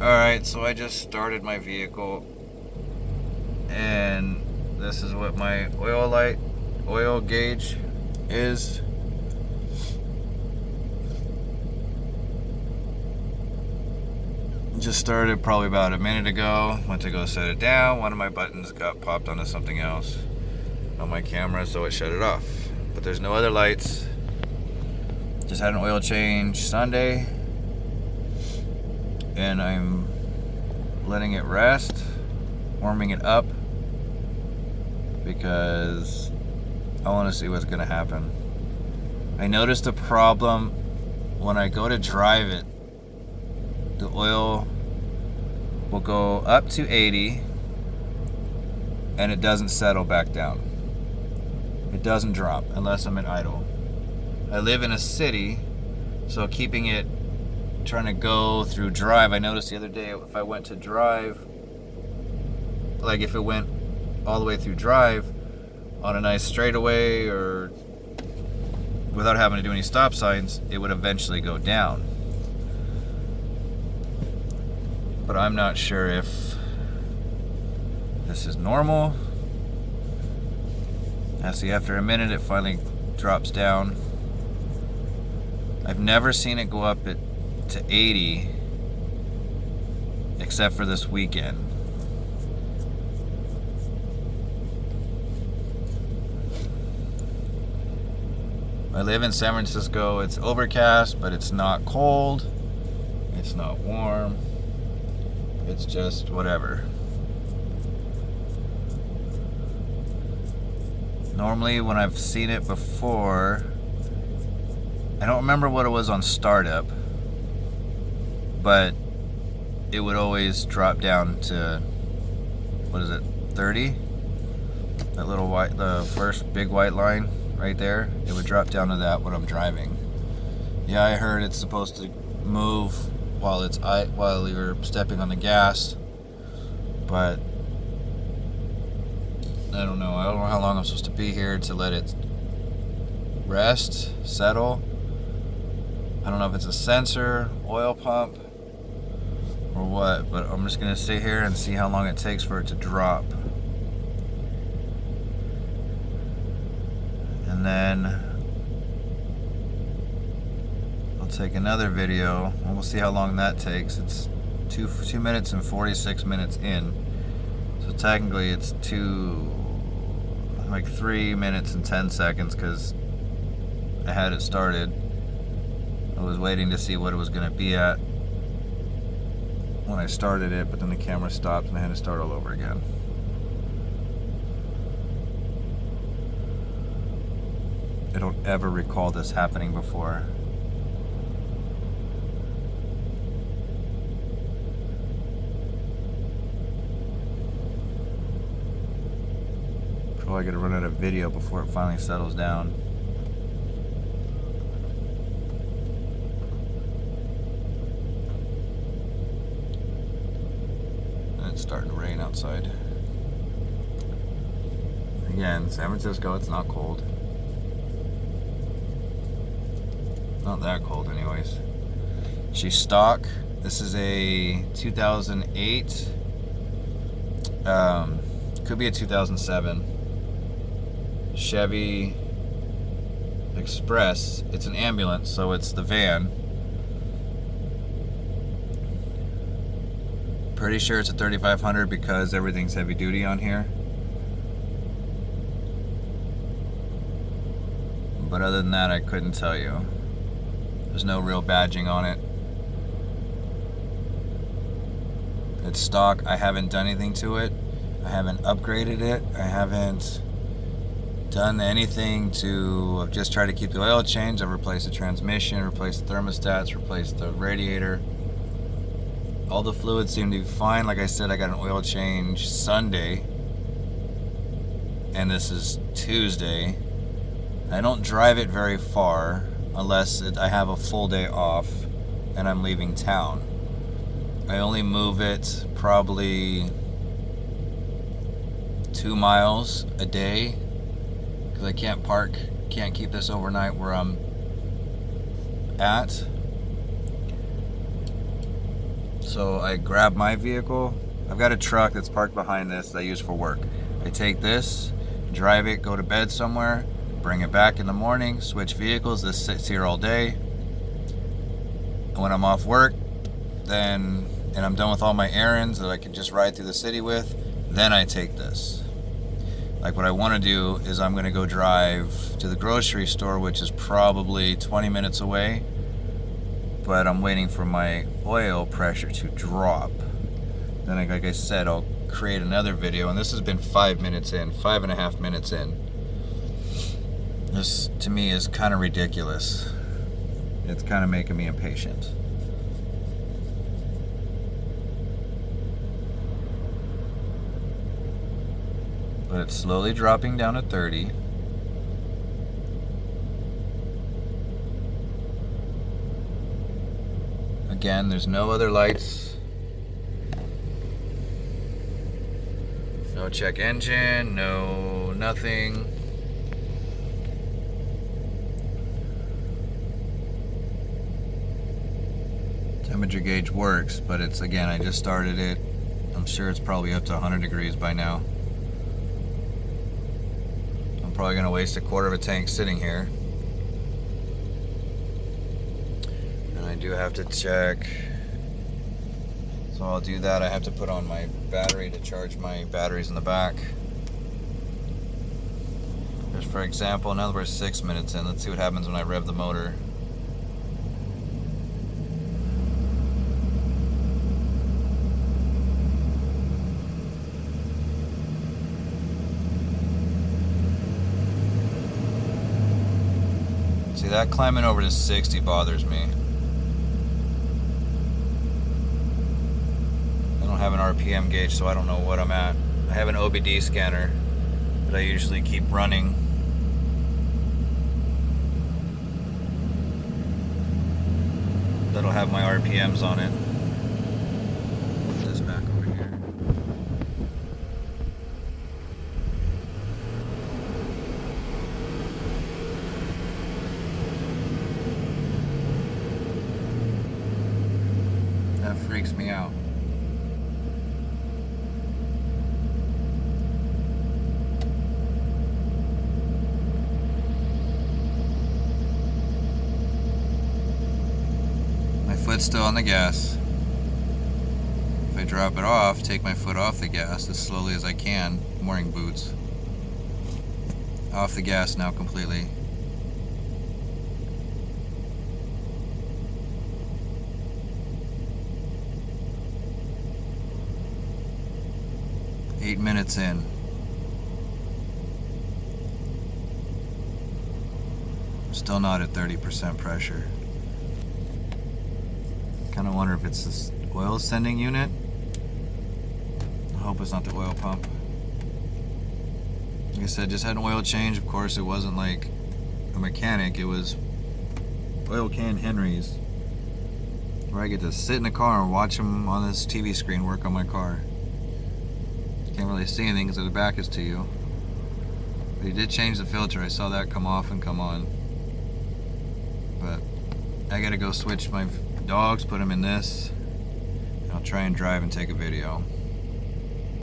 Alright, so I just started my vehicle and this is what my oil gauge is. Just started probably about a minute ago. Went to go set it down. One of my buttons got popped onto something else on my camera, so it shut it off. But there's no other lights. Just had an oil change Sunday, and I'm letting it rest, warming it up, because I want to see what's going to happen. I noticed a problem when I go to drive it. The oil will go up to 80 and it doesn't settle back down. It doesn't drop unless I'm in idle. I live in a city, so keeping it, trying to go through drive, I noticed the other day if I went to drive, like if it went all the way through drive on a nice straightaway or without having to do any stop signs, it would eventually go down. But I'm not sure if this is normal. I see after a minute it finally drops down. I've never seen it go up to 80 except for this weekend. I live in San Francisco. It's overcast, but it's not cold. It's not warm. It's just whatever. Normally when I've seen it before, I don't remember what it was on startup, but it would always drop down to, what is it, 30? That little white, the first big white line right there, it would drop down to that when I'm driving. Yeah, I heard it's supposed to move while you're stepping on the gas, but I don't know. I don't know how long I'm supposed to be here to let it rest, settle. I don't know if it's a sensor, oil pump, or what, but I'm just gonna sit here and see how long it takes for it to drop. And then I'll take another video and we'll see how long that takes. It's 2 minutes and 46 minutes in. So technically it's 3 minutes and 10 seconds because I had it started. I was waiting to see what it was going to be at when I started it, but then the camera stopped and I had to start all over again. I don't ever recall this happening before. Probably gotta run out of video before it finally settles down. And it's starting to rain outside. Again, San Francisco, it's not cold. Not that cold anyways. She's stock. This is a 2008. Could be a 2007. Chevy Express. It's an ambulance, so it's the van. Pretty sure it's a 3500 because everything's heavy duty on here. But other than that, I couldn't tell you. There's no real badging on it. It's stock. I haven't done anything to it. I haven't upgraded it. I haven't done anything to, I've just tried to keep the oil changed. I've replaced the transmission, replaced the thermostats, replaced the radiator. All the fluids seem to be fine. Like I said, I got an oil change Sunday, and this is Tuesday. I don't drive it very far unless I have a full day off and I'm leaving town. I only move it probably 2 miles a day because I can't keep this overnight where I'm at. So I grab my vehicle. I've got a truck that's parked behind this that I use for work. I take this, drive it, go to bed somewhere, bring it back in the morning, switch vehicles. This sits here all day. And when I'm off work, and I'm done with all my errands that I can just ride through the city with, then I take this. Like what I want to do is I'm going to go drive to the grocery store, which is probably 20 minutes away, but I'm waiting for my oil pressure to drop. Then, like I said, I'll create another video, and this has been 5 minutes in, 5.5 minutes in. This, to me, is kind of ridiculous. It's kind of making me impatient. But it's slowly dropping down to 30. Again, there's no other lights. No check engine, no nothing. Temperature gauge works, but it's, again, I just started it. I'm sure it's probably up to 100 degrees by now. I'm probably gonna waste a quarter of a tank sitting here. And I do have to check. So I'll do that. I have to put on my battery to charge my batteries in the back. Just for example, now that we're 6 minutes in, let's see what happens when I rev the motor. See, that climbing over to 60 bothers me. I don't have an RPM gauge, so I don't know what I'm at. I have an OBD scanner that I usually keep running. That'll have my RPMs on it. Put this back over here. That freaks me out. My foot's still on the gas. If I drop it off, take my foot off the gas as slowly as I can. I'm wearing boots. Off the gas now completely. Eight minutes in. Still not at 30% pressure. Kind of wonder if it's this oil sending unit. I hope it's not the oil pump. Like I said, just had an oil change. Of course, it wasn't like a mechanic. It was oil can Henry's, where I get to sit in the car and watch them on this TV screen work on my car. Can't really see anything because the back is to you. But he did change the filter. I saw that come off and come on. But I gotta go switch my dogs, put them in this, and I'll try and drive and take a video.